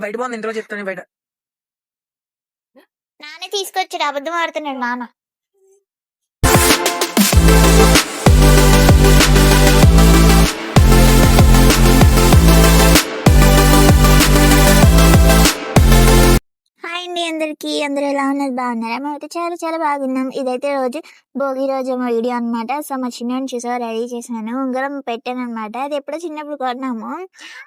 బయట బాగుంది, ఇంట్లో చెప్తాను బయట. నానే తీసుకొచ్చాడు, అబద్ధం ఆడుతున్నాడు నాన్న. హాయ్ అండి అందరికి, అందరూ ఎలా ఉన్నారు? బాగున్నారా? మేమైతే చాలా చాలా బాగున్నాం. ఇదైతే రోజు భోగి రోజు మా వీడియో అనమాట. సో మా చిన్న చూసా రెడీ చేశాను, ఉంగరం పెట్టాను అనమాట. అది ఎప్పుడో చిన్నప్పుడు కొన్నాము,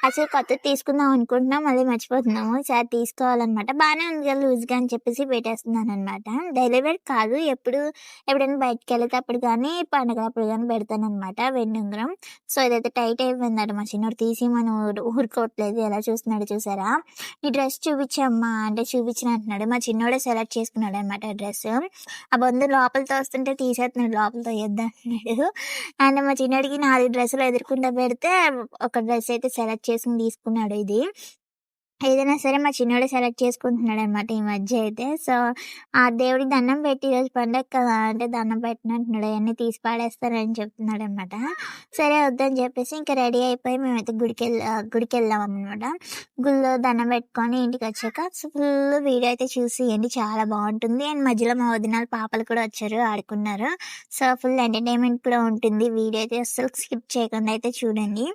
అసలు కొత్తది తీసుకుందాం అనుకుంటున్నాం, మళ్ళీ మర్చిపోతున్నాము. సార్ తీసుకోవాలన్నమాట. బాగానే ఉంది కదా లూజ్గా అని చెప్పేసి పెట్టేస్తున్నాను అనమాట. డైలీ వేర్ కాదు, ఎప్పుడైనా బయటకు వెళ్తేప్పుడు కానీ పండగలప్పుడు కానీ పెడతాను అనమాట వెండి ఉంగరం. సో ఇదైతే టైట్ అయిపోయిందట, మా చిన్నోడు తీసి మనం ఊరుకోవట్లేదు. ఎలా చూస్తున్నాడు చూసారా? ఈ డ్రెస్ చూపించమ్మా అంటే చూపించిన అంటున్నాడు. మా చిన్నోడే సెలెక్ట్ చేసుకున్నాడు అనమాట డ్రెస్. ఆ బంధు లోపలితో వస్తుంటే తీసేస్తున్నాడు, లోపలితో వేద్దా అంటున్నాడు. అండ్ మా చిన్నోడికి 4 డ్రెస్సులు ఎదుర్కొంటా పెడితే ఒక డ్రెస్ అయితే సెలెక్ట్ చేసుకుని తీసుకున్నాడు. ఇది ఏదైనా సరే మా చిన్నోడే సెలెక్ట్ చేసుకుంటున్నాడు అనమాట ఈ మధ్య అయితే. సో ఆ దేవుడికి దండం పెట్టి ఈరోజు పండగ కదా అంటే దండం పెట్టినట్టున్నాడు, అవన్నీ తీసి పాడేస్తారని చెప్తున్నాడు అనమాట. సరే వద్దని చెప్పేసి ఇంకా రెడీ అయిపోయి మేమైతే గుడికి వెళ్ళాం అనమాట. గుళ్ళో దండం పెట్టుకొని ఇంటికి వచ్చాక ఫుల్ వీడియో అయితే చూసేయండి, చాలా బాగుంటుంది. అండ్ మధ్యలో మా వదినాలు పాపలు కూడా వచ్చారు, ఆడుకున్నారు. సో ఫుల్ ఎంటర్టైన్మెంట్ కూడా ఉంటుంది. వీడియో అయితే అస్సలు స్కిప్ చేయకుండా అయితే చూడండి.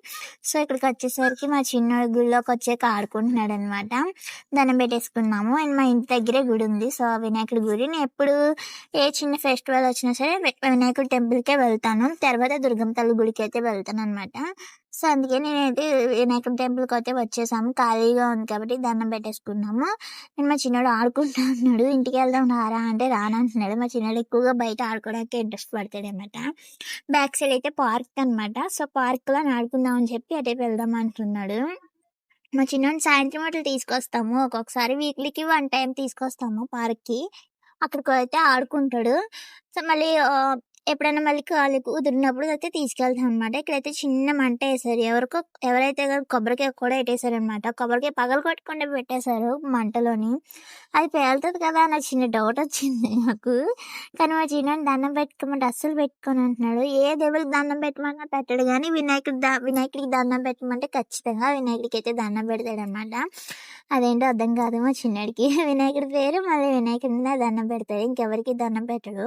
సో ఇక్కడికి వచ్చేసరికి మా చిన్నోడు గుళ్ళోకి వచ్చాక ఆడుకుంటున్నాడు అనమాట. దండం పెట్టేసుకున్నాము. అండ్ మా ఇంటి దగ్గరే గుడి ఉంది, సో వినాయకుడి గుడి. నేను ఎప్పుడు ఏ చిన్న ఫెస్టివల్ వచ్చినా సరే వినాయకుడి టెంపుల్కే వెళ్తాను, తర్వాత దుర్గమ్మ తల్లి గుడికి అయితే వెళ్తాను అనమాట. సో అందుకే నేనైతే వినాయకుడి టెంపుల్కి అయితే వచ్చేసాము, ఖాళీగా ఉంది కాబట్టి దండం పెట్టేసుకున్నాము. నేను మా చిన్నోడు ఆడుకుంటా ఉన్నాడు, ఇంటికి వెళ్దాం రారా అంటే రానంటున్నాడు. మా చిన్నోడు ఎక్కువగా బయట ఆడుకోవడానికి ఇంట్రెస్ట్ పడతాడు అనమాట. బ్యాక్ సైడ్ అయితే పార్క్ అనమాట. సో పార్క్లో ఆడుకుందాం అని చెప్పి అటే వెళ్దాం అంటున్నాడు. మా చిన్నోడిని సాయంత్రం అట్లా తీసుకొస్తాము, ఒక్కొక్కసారి వీక్లీకి 1 టైం తీసుకొస్తాము పార్క్కి. అక్కడికి అయితే ఆడుకుంటాడు. సో మళ్ళీ ఎప్పుడైనా మళ్ళీ ఖాళీ కుదిరినప్పుడు అయితే తీసుకెళ్తాం అనమాట. ఇక్కడైతే చిన్న మంట వేసారు, ఎవరైతే కొబ్బరికాయ కూడా పెట్టేశారనమాట. కొబ్బరికాయ పగలు కొట్టకుండా పెట్టేశారు మంటలోని. అది పేలుతుంది కదా నాకు చిన్న డౌట్ వచ్చింది నాకు. కానీ మా చిన్న దండం పెట్టుకోమంటే అస్సలు పెట్టుకొని అంటున్నాడు. ఏ దేవుడికి దండం పెట్టమన్నా పెట్టాడు, కానీ వినాయకుడికి దండం పెట్టమంటే ఖచ్చితంగా వినాయకుడికి అయితే దండం పెడతాడు అనమాట. అదేంటో అర్థం కాదు మా చిన్నడికి. వినాయకుడి పేరు మళ్ళీ వినాయకుడి మీద దండం పెడతాడు, ఇంకెవరికి దండం పెట్టడు.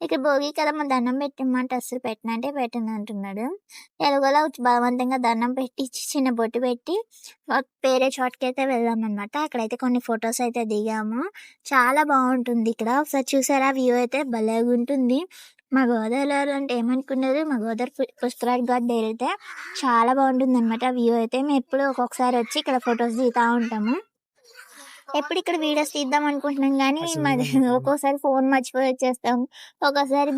ఇక భోగి కదా మా దండం పెట్టమంటే అస్సలు పెట్టనంటే పెట్టను అంటున్నాడు. ఎలాగోలా బలవంతంగా దండం పెట్టించి చిన్న బొట్టు పెట్టి వేరే చోటుకి అయితే వెళ్ళాం అనమాట. అక్కడైతే కొన్ని ఫొటోస్ అయితే దిగాము, చాలా బాగుంటుంది ఇక్కడ. ఒకసారి చూసారా వ్యూ అయితే భలేగా ఉంటుంది. మా గోదావరిలో అంటే ఏమనుకున్నారు, మా గోదావరి పుష్కరాజ్ ఘాట్ వెళ్తే చాలా బాగుంటుంది అనమాట వ్యూ అయితే. మేము ఎప్పుడు ఒక్కొక్కసారి వచ్చి ఇక్కడ ఫొటోస్ దిగుతూ ఉంటాము. ఎప్పుడు ఇక్కడ వీడియోస్ తీద్దాం అనుకుంటున్నాం, కానీ ఒక్కోసారి ఫోన్ మర్చిపోయి వచ్చేస్తాం. ఒక్కోసారి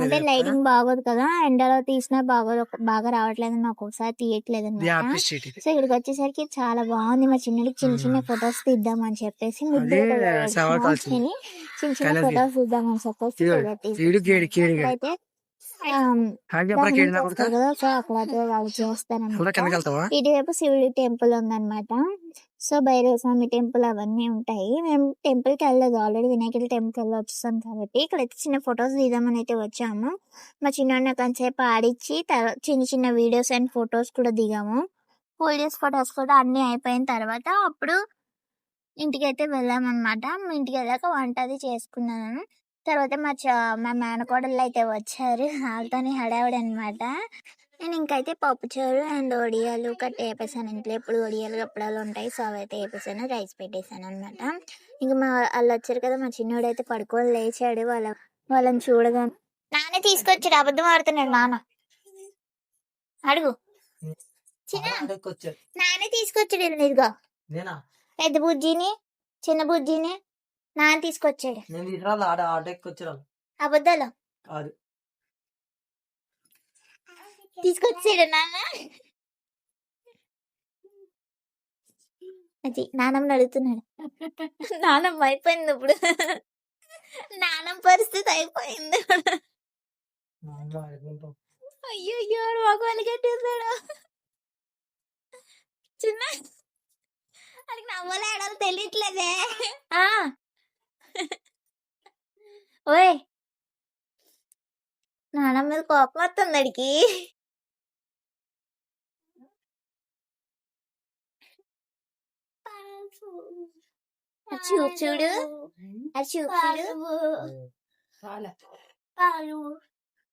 అంటే లైటింగ్ బాగోదు కదా, ఎండలో తీసినా బాగా రావట్లేదని ఒక్కొక్కసారి తీయట్లేదు అనమాట. సో ఇక్కడికి వచ్చేసరికి చాలా బాగుంది. మా చిన్నడికి చిన్న చిన్న ఫొటోస్ తీద్దాం అని చెప్పేసి చిన్న చిన్న ఫొటోస్ తీద్దామని చెప్పేసి అయితే కదా. సో అక్కడైతే వాళ్ళు చేస్తారన్నమాట. ఇటువైపు శివుడి టెంపుల్ ఉందన్నమాట. సో భైరవ స్వామి టెంపుల్ అవన్నీ ఉంటాయి. మేము టెంపుల్కి వెళ్ళలేదు, ఆల్రెడీ వినాయకుడి టెంపుల్కి వెళ్ళి వచ్చేసాం కాబట్టి ఇక్కడైతే చిన్న ఫొటోస్ తీద్దామని అయితే వచ్చాము. మా చిన్న కొంచెంసేపు ఆడిచ్చి చిన్న చిన్న వీడియోస్ అండ్ ఫొటోస్ కూడా దిగాము. హోల్డేస్ ఫొటోస్ కూడా అన్నీ అయిపోయిన తర్వాత అప్పుడు ఇంటికి అయితే వెళ్ళామన్నమాట. ఇంటికి వెళ్ళాక వంట అది చేసుకున్నాను. తర్వాత మా మేనకోడళ్ళు అయితే వచ్చారు, వాళ్ళతోనే హడావిడి అనమాట. నేను ఇంకైతే పప్పుచారు అండ్ వడియాలు కట్టి వేపేసాను. ఇంట్లో ఎప్పుడు వడియాలు అప్పడాలు ఉంటాయి, సో అవైతే వేపేసాను, రైస్ పెట్టేశాను అనమాట. ఇంకా వాళ్ళు వచ్చారు కదా, మా చిన్నోడు అయితే పడుకొని లేచాడు. వాళ్ళని చూడగానే నానే తీసుకొచ్చాడు, అబద్ధం ఆడుతున్నాడు నాన్న. అడుగు నానే తీసుకొచ్చాడు, ఇదిగో పెద్ద బుజ్జిని చిన్న బుజ్జిని నాన్న తీసుకొచ్చాడు. అబద్ధాలు తీసుకొచ్చాడు నాన్న. అది నాన్నమ్మని అడుగుతున్నాడు. నాన్నమ్మ అయిపోయింది ఇప్పుడు, నాన్నమ్మ పరిస్థితి అయిపోయింది. అయ్యో భగవాన్ కట్టేశాడు. చిన్న అది నవ్వలేడాలి తెలియట్లేదే. ఓయ్ నాన్న మీద కోపం వస్తుంది అడికి. చూపు చూడు, అది చూపు చూడు.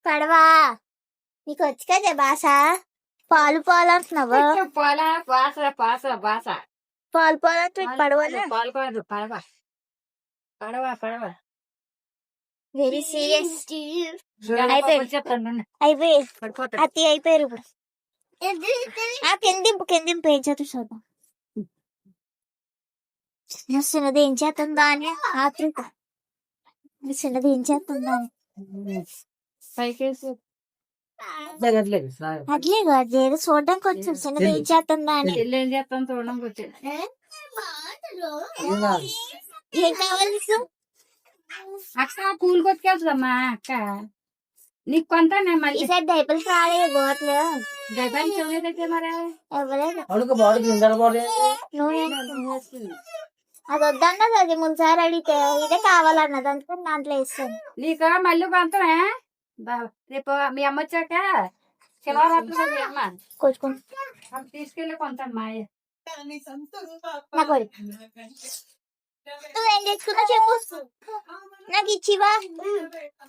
పడవా నీకు వచ్చి కదా బాస. పాలు పాలు అంటున్నావా? పాలు పాలు అంటే పడవ వెరీ సీరియస్ అయిపోయి అతి అయిపోయారు ఇప్పుడు. కిందింపు ఏం చేస్తా చూద్దాం. చిన్నది ఏం చేస్తుందా అని ఆతృత. చిన్నది ఏం చేస్తుందా అని అట్లే కాదు చూడడానికి వచ్చాం. చిన్నది ఏం చేస్తుందా అని. ఏం కావాలి నీకు? అక్క కూల్ కొట్టుకెళ్తుందమ్మా అక్క. నీకు కొంత ఈసారి డైపర్స్ రాలేదు గోట్లు. మరి ఇవ్వలేదు. అది వద్దన్నది. అది ముందుసారి అడిగితే ఇదే కావాలన్నది, అందుకని దాంట్లో వేస్తాను. నీకు మళ్ళీ కొంతమే రేపు మీ అమ్మ వచ్చాక శివరాత్రి తీసుకెళ్ళి కొంతమ్మా. నువ్వేం తెచ్చుకున్నా చెప్పు, నాకు ఇచ్చివా.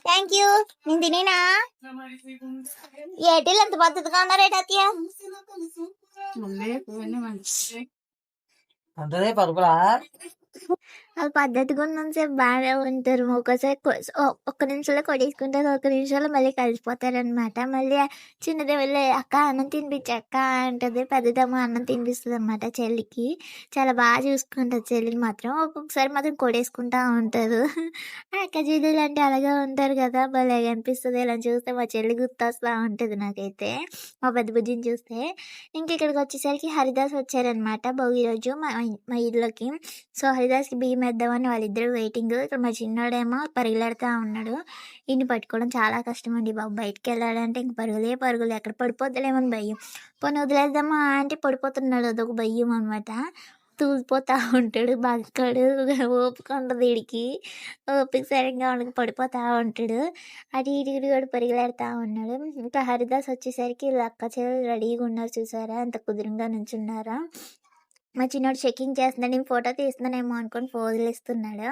Thank you. నేను తినేనా? ఏటీలు ఎంత పద్ధతిగా ఉన్నారేట అత్తయ్య. వాళ్ళు పద్ధతిగా ఉన్నంతసేపు బాగానే ఉంటారు. ఒక్కసారి ఒక్క నిమిషంలో కొడేసుకుంటారు, ఒక్క నిమిషంలో మళ్ళీ కలిసిపోతారు అనమాట. మళ్ళీ చిన్నది వెళ్ళి అక్క అన్నం తినిపించి అక్క అంటది, పెద్దదమ్మ అన్నం తినిపిస్తుంది అనమాట చెల్లికి. చాలా బాగా చూసుకుంటారు చెల్లిని మాత్రం. ఒక్కొక్కసారి మాత్రం కొడేసుకుంటా ఉంటారు. అక్క చెల్లెలు అంటే అలాగే ఉంటారు కదా, భలే అనిపిస్తుంది. ఇలా చూస్తే మా చెల్లి గుర్తొస్తూ ఉంటుంది నాకైతే, మా పెద్ద బుజ్జిని చూస్తే. ఇంక ఇక్కడికి వచ్చేసరికి హరిదాస్ వచ్చారనమాట భోగి రోజు మా ఇల్లుకి. సో హరిదాస్కి బియ్యం వేద్దామని వాళ్ళిద్దరు వెయిటింగ్. ఇక్కడ మా చిన్నోడేమో పరిగెడతా ఉన్నాడు. ఈయన్ని పట్టుకోవడం చాలా కష్టం అండి బాబు. బయటికి వెళ్ళాలంటే ఇంక పరుగులు ఎక్కడ పడిపోద్దులేమని భయం. పోనీ వదిలేద్దామా అంటే పడిపోతున్నాడు, అదొక భయం అనమాట. తూలిపోతూ ఉంటాడు, బక్కడు, ఓపిక ఉండదు వీడికి. ఓపిక సరిగ్గా ఉండక పడిపోతూ ఉంటాడు. అటు ఇటు కూడా పరిగెడతా ఉన్నాడు. ఇంకా హరిదాస్ వచ్చేసరికి అక్క చెల్లెలు రెడీగా ఉన్నారు చూసారా, అంత కుదురుగా నుంచున్నారా. మా చిన్నోడు చెకింగ్ చేస్తున్నాడు, నేను ఫోటో తీస్తున్నానేమో అనుకొని ఫోజులు ఇస్తున్నాడు.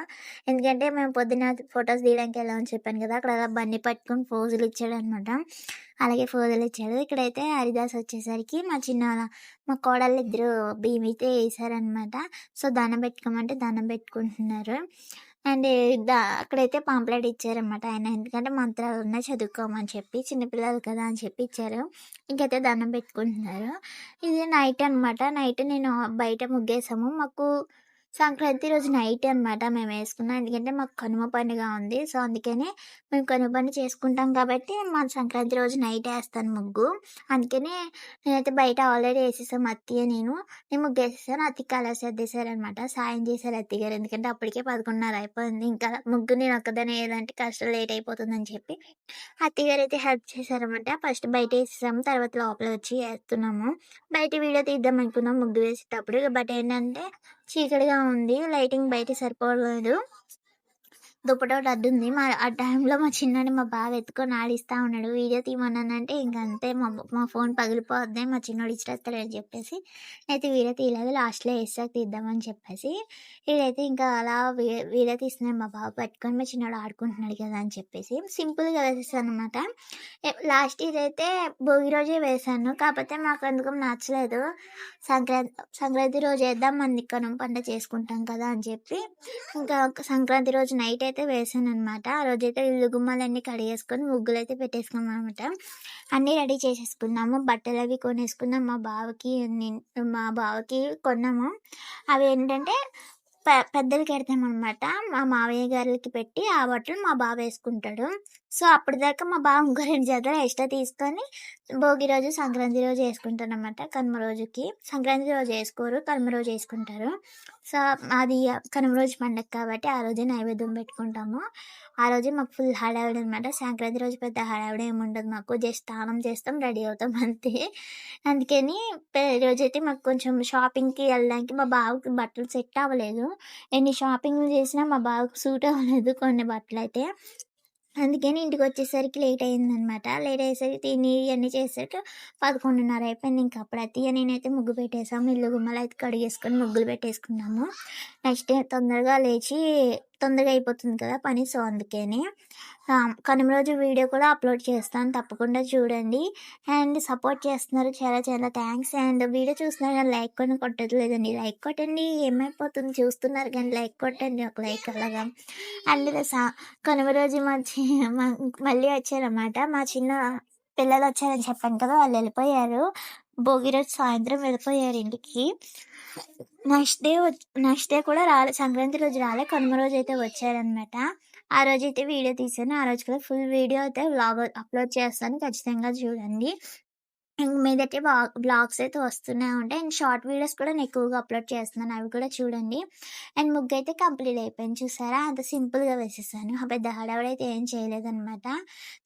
ఎందుకంటే మేము పొద్దున్న ఫొటోస్ తీయడానికి వెళ్ళామని చెప్పాను కదా, అక్కడ అలా బండి పట్టుకొని ఫోజులు ఇచ్చాడు అనమాట. అలాగే ఫోజులు ఇచ్చాడు. ఇక్కడైతే హరిదాస్ వచ్చేసరికి మా కోడళ్ళు ఇద్దరు బియ్యం అయితే వేసారనమాట. సో దండం పెట్టుకోమంటే దండం పెట్టుకుంటున్నారు. అండ్ అక్కడైతే పాంప్లెట్ ఇచ్చారనమాట ఆయన, ఎందుకంటే మంత్రాలు ఉన్నాయి చదువుకోమని చెప్పి, చిన్నపిల్లలు కదా అని చెప్పి ఇచ్చారు. ఇంకైతే దండం పెట్టుకుంటున్నారు. ఇది నైట్ అనమాట. నైట్ నేను బయట ముగ్గేసాము. మాకు సంక్రాంతి రోజు నైట్ అనమాట మేము వేసుకున్నాం, ఎందుకంటే మాకు కనుమ పండుగ ఉంది. సో అందుకని మేము కనుమ పండుగ చేసుకుంటాం కాబట్టి మా సంక్రాంతి రోజు నైట్ వేస్తాను ముగ్గు. అందుకని నేనైతే బయట ఆల్రెడీ వేసేసాము అత్తయ్య నేను ముగ్గు వేసేసాను. అత్తి కలర్స్ అద్దేశారనమాట, సాయం చేశారు అత్తయ్య గారు, ఎందుకంటే అప్పటికే 11:30 అయిపోయింది. ఇంకా ముగ్గు నేను ఒక్కదాన్ని వేయాలంటే కష్టం, లేట్ అయిపోతుందని చెప్పి అత్తయ్య గారు అయితే హెల్ప్ చేశారనమాట. ఫస్ట్ బయట వేసేసాము, తర్వాత లోపల వచ్చి వేస్తున్నాము. బయట వీడియో తీద్దాం అనుకున్నాం ముగ్గు వేసేటప్పుడు, బట్ ఏంటంటే చీకటిగా ఉంది, లైటింగ్ బయట సరిపోలేదు. దుప్పటోటి అడ్డుంది. ఆ టైంలో మా చిన్నని మా బావ ఎత్తుకొని ఆడిస్తూ ఉన్నాడు. వీడియో తీయమన్నానంటే ఇంకంతే, మా ఫోన్ పగిలిపోద్ది, మా చిన్నోడు ఇచ్చేస్తాడని చెప్పేసి అయితే వీడియో తీయలేదు. లాస్ట్లో వేసాక తీద్దామని చెప్పేసి వీడైతే ఇంకా అలా వీడియో తీస్తున్నాడు. మా బావ పట్టుకొని మా చిన్నోడు ఆడుకుంటున్నాడు కదా అని చెప్పేసి సింపుల్గా వేసేసాను అనమాట. లాస్ట్ ఇయర్ అయితే భోగి రోజే వేసాను, కాకపోతే మాకు అందుకు నచ్చలేదు. సంక్రాంతి రోజు వేద్దాం, మంది కనుమ పండుగ చేసుకుంటాం కదా అని చెప్పి ఇంకా సంక్రాంతి రోజు నైట్ అయితే వేసాను అనమాట. ఆ రోజైతే ఇల్లు గుమ్మాలన్నీ కడిగేసుకొని ముగ్గులు అయితే పెట్టేసుకున్నాం అనమాట. అన్నీ రెడీ చేసేసుకున్నాము. బట్టలు అవి కొనేసుకున్నాం. మా బావకి కొన్నాము. అవి ఏంటంటే పెద్దలకి పెడతామన్నమాట. మా మావయ్య గారికి పెట్టి ఆ బట్టలు మా బావ వేసుకుంటాడు. సో అప్పటిదాకా మా బావ ఇంకో 2 జతలు ఎక్స్ట్రా తీసుకొని భోగి రోజు సంక్రాంతి రోజు వేసుకుంటారు అనమాట. కనుమ రోజుకి సంక్రాంతి రోజు వేసుకోరు, కనుమ రోజు వేసుకుంటారు. సో అది కనుమ రోజు పండగ కాబట్టి ఆ రోజే నైవేద్యం పెట్టుకుంటాము. ఆ రోజే మాకు ఫుల్ హడావిడి అనమాట. సంక్రాంతి రోజు పెద్ద హడావిడి ఏమి ఉండదు మాకు, జస్ట్ స్నానం చేస్తాం, రెడీ అవుతాం అంతే. అందుకని రోజైతే మాకు కొంచెం షాపింగ్కి వెళ్ళడానికి మా బావకి బట్టలు సెట్ అవ్వలేదు. ఎన్ని షాపింగ్లు చేసినా మా బావకు సూట్ అవ్వలేదు కొన్ని బట్టలు అయితే. అందుకని ఇంటికొచ్చేసరికి లేట్ అయిందనమాట. లేట్ అయ్యేసరికి తిని ఇయన్నీ చేసేసరికి 11:30 అయిపోయింది. ఇంక అప్పుడు అత్తయ్య నేనైతే ముగ్గు పెట్టేసాము. ఇల్లు గుమ్మలయితే కడిగేసుకొని ముగ్గులు పెట్టేసుకున్నాము. నెక్స్ట్ డే తొందరగా లేచి తొందరగా అయిపోతుంది కదా పని. సో, అందుకని కనుమ రోజు వీడియో కూడా అప్లోడ్ చేస్తాను. తప్పకుండా చూడండి. అండ్ సపోర్ట్ చేస్తున్నారు. చాలా చాలా థ్యాంక్స్. అండ్ వీడియో చూస్తున్నారు కానీ లైక్ కూడా కొట్టట్లేదండి. లైక్ కొట్టండి. ఏమైపోతుంది చూస్తున్నారు కానీ లైక్ కొట్టండి. ఒక లైక్ అలాగా. అండ్ కనుమ రోజు మళ్ళీ వచ్చారనమాట. మా చిన్న పిల్లలు వచ్చారని చెప్పాను కదా! వాళ్ళు వెళ్ళిపోయారు. భోగి రోజు సాయంత్రం వెళ్ళిపోయారు ఇంటికి. నెక్స్ట్ డే కూడా సంక్రాంతి రోజు రాలే. కనుమ రోజైతే వచ్చారనమాట. ఆ రోజైతే వీడియో తీశాను. ఆ రోజు కూడా ఫుల్ వీడియో అయితే వ్లాగ్ అప్లోడ్ చేస్తాను. ఖచ్చితంగా చూడండి. ఇంక మీదట వ్లాగ్స్ అయితే వస్తూనే ఉంటాయి. అండ్ షార్ట్ వీడియోస్ కూడా నేను ఎక్కువగా అప్లోడ్ చేస్తున్నాను. అవి కూడా చూడండి. అండ్ ముగ్గైతే కంప్లీట్ అయిపోయింది. చూసారా? అంత సింపుల్‌గా వేసేసాను. పెద్ద హడావిడైతే ఏం చేయలేదనమాట.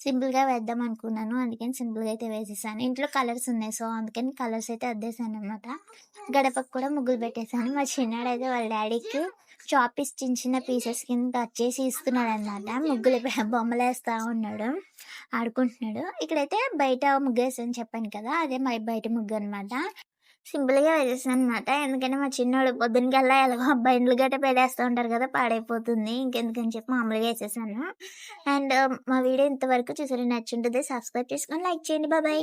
సింపుల్‌గా వేద్దాం అనుకున్నాను. అందుకని సింపుల్‌గా అయితే వేసేసాను. ఇంట్లో కలర్స్ ఉన్నాయి. సో, అందుకని కలర్స్ అయితే అద్దేశాననమాట. గడపకు కూడా ముగ్గులు పెట్టేసాను. మా చిన్నాడైతే వాళ్ళ డాడీకి చాపీస్ చిన్న చిన్న పీసెస్ కింద కట్ చేసి ఇస్తున్నాడనమాట. ముగ్గులు బొమ్మలేస్తా ఉన్నాడు. ఆడుకుంటున్నాడు. ఇక్కడైతే బయట ముగ్గేసాను చెప్పాను కదా! అదే బయట ముగ్గనమాట. సింపుల్‌గా వేసేసాననమాట. ఎందుకంటే మా చిన్నోడు పొద్దునకల్లా ఎలాగో బండ్లు గట్ట పెట్టేస్తా ఉంటారు కదా! పాడైపోతుంది. ఇంకెందుకని చెప్పి మామూలుగా ఏసేసాను. అండ్ మా వీడియో ఇంతవరకు చూసారు. నచ్చుంటది. సబ్స్క్రైబ్ చేసుకొని లైక్ చేయండి. బాయ్.